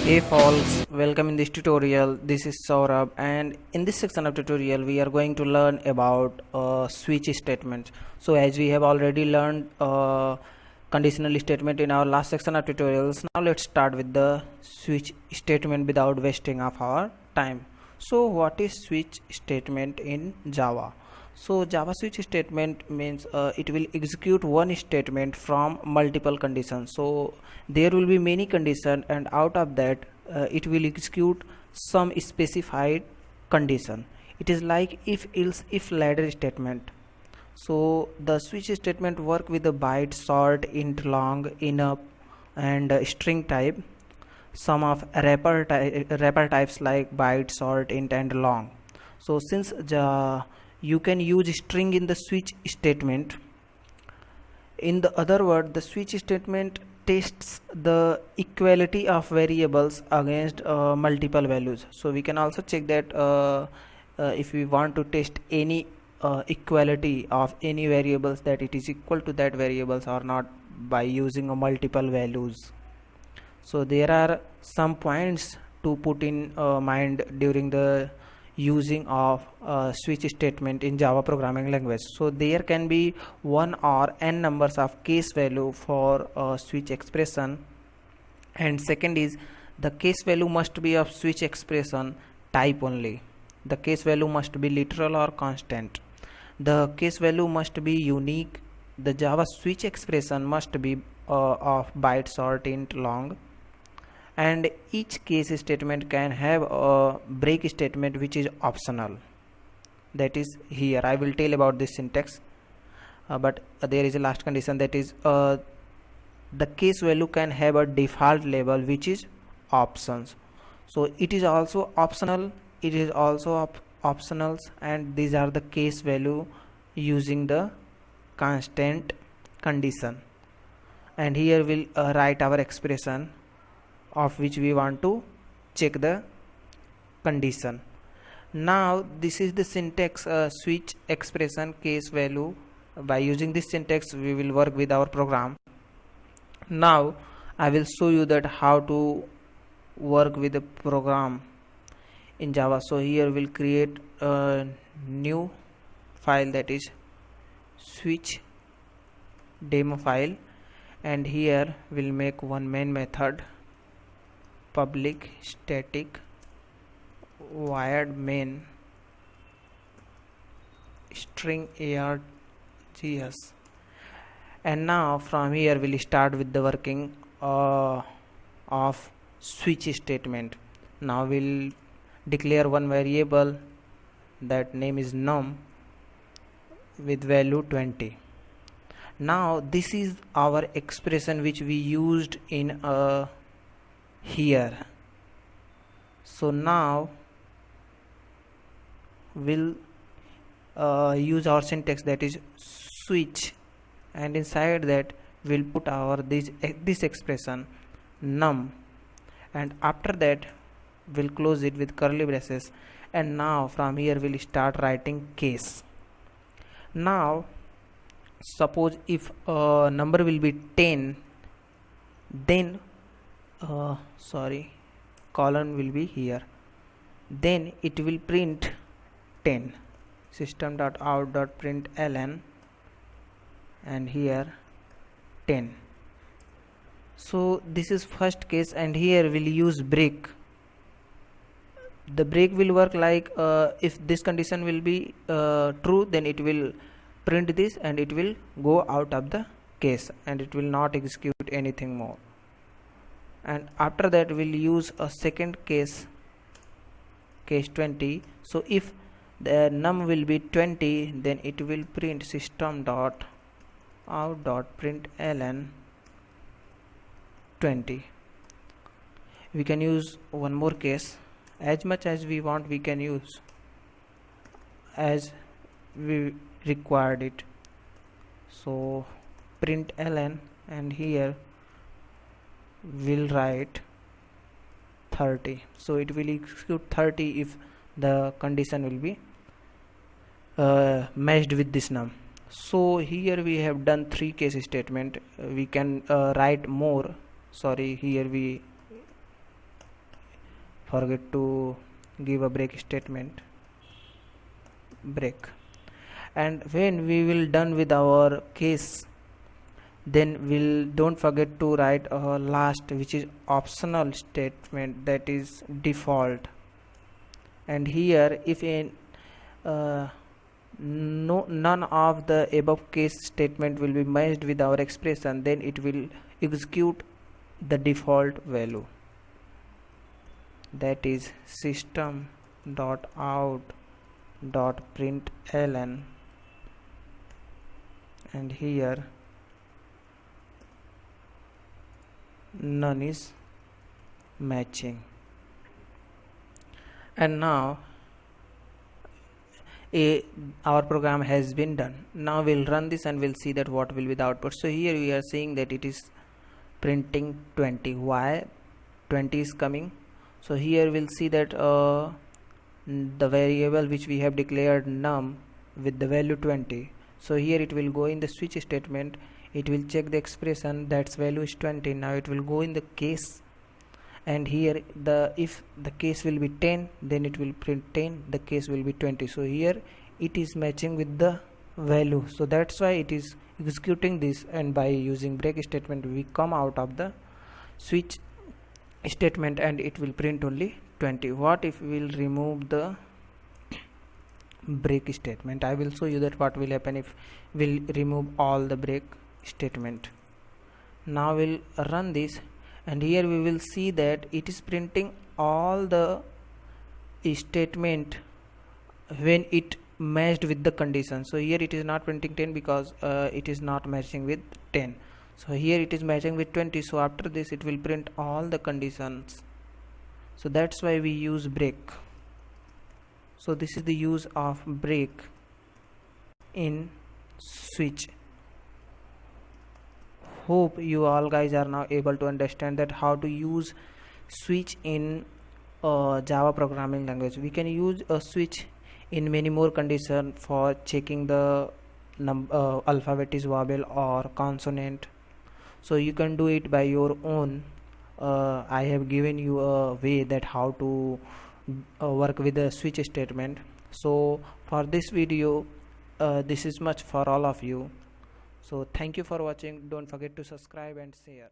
Hey folks, welcome in this tutorial. This is Saurabh, and in this section of tutorial we are going to learn about switch statement. So as we have already learned conditional statement in our last section of tutorials, now let's start with the switch statement without wasting of our time. So what is switch statement in Java? So Java switch statement means it will execute one statement from multiple conditions. So there will be many conditions, and out of that it will execute some specified condition. It is like if else if ladder statement. So the switch statement work with the byte, short, int, long, enough, and string type. Some of wrapper types like byte, short, int, and long. So since you can use string in the switch statement, in the other word, the switch statement tests the equality of variables against multiple values. So we can also check that if we want to test any equality of any variables, that it is equal to that variables or not by using a multiple values. So there are some points to put in mind during the using of switch statement in Java programming language. So there can be one or n numbers of case value for switch expression, and second is the case value must be of switch expression type only. The case value must be literal or constant. The case value must be unique. The Java switch expression must be of byte, short, int, long, and each case statement can have a break statement which is optional. That is here I will tell about this syntax, but there is a last condition, that is the case value can have a default label which is options. So it is also optional, it is also optionals, and these are the case value using the constant condition. And here we'll write our expression of which we want to check the condition. Now this is the syntax switch expression case value. By using this syntax we will work with our program. Now I will show you that how to work with the program in Java. So here we'll create a new file, that is switch demo file, and here we'll make one main method, public static void main string args, and now from here we'll start with the working of switch statement. Now we'll declare one variable, that name is num, with value 20. Now this is our expression which we used in here. So now we'll use our syntax, that is switch, and inside that we'll put our this expression num, and after that we'll close it with curly braces, and now from here we'll start writing case. Now suppose if number will be 10, then colon will be here, then it will print 10, system.out.println, and here 10. So this is first case, and here we'll use break. The break will work like if this condition will be true, then it will print this and it will go out of the case and it will not execute anything more. And after that we'll use a second case, case 20. So if the num will be 20, then it will print system.out.println 20. We can use one more case, as much as we want we can use as we required it. So println, and here we'll write 30. So it will execute 30 if the condition will be matched with this num. So here we have done 3 case statement. We can write more. Sorry, here we forget to give a break statement, break. And when we will done with our case, then we'll don't forget to write a last, which is optional statement, that is default. And here if in none of the above case statement will be matched with our expression, then it will execute the default value, that is system.out.println, and here none is matching. And now our program has been done. Now we'll run this and we'll see that what will be the output. So here we are seeing that it is printing 20. Why 20 is coming? So here we'll see that the variable which we have declared num with the value 20. So here it will go in the switch statement, it will check the expression, that's value is 20. Now it will go in the case, and here if the case will be 10, then it will print 10, the case will be 20. So here it is matching with the value, so that's why it is executing this, and by using break statement we come out of the switch statement and it will print only 20. What if we will remove the break statement? I will show you that what will happen if we'll remove all the break statement. Now we'll run this, and here we will see that it is printing all the statement when it matched with the condition. So here it is not printing 10 because it is not matching with 10. So here it is matching with 20. So after this it will print all the conditions. So that's why we use break. So this is the use of break in switch. Hope you all guys are now able to understand that how to use switch in Java programming language. We can use a switch in many more conditions for checking the alphabet is vowel or consonant. So you can do it by your own. I have given you a way that how to work with the switch statement. So for this video, this is much for all of you. So thank you for watching. Don't forget to subscribe and share.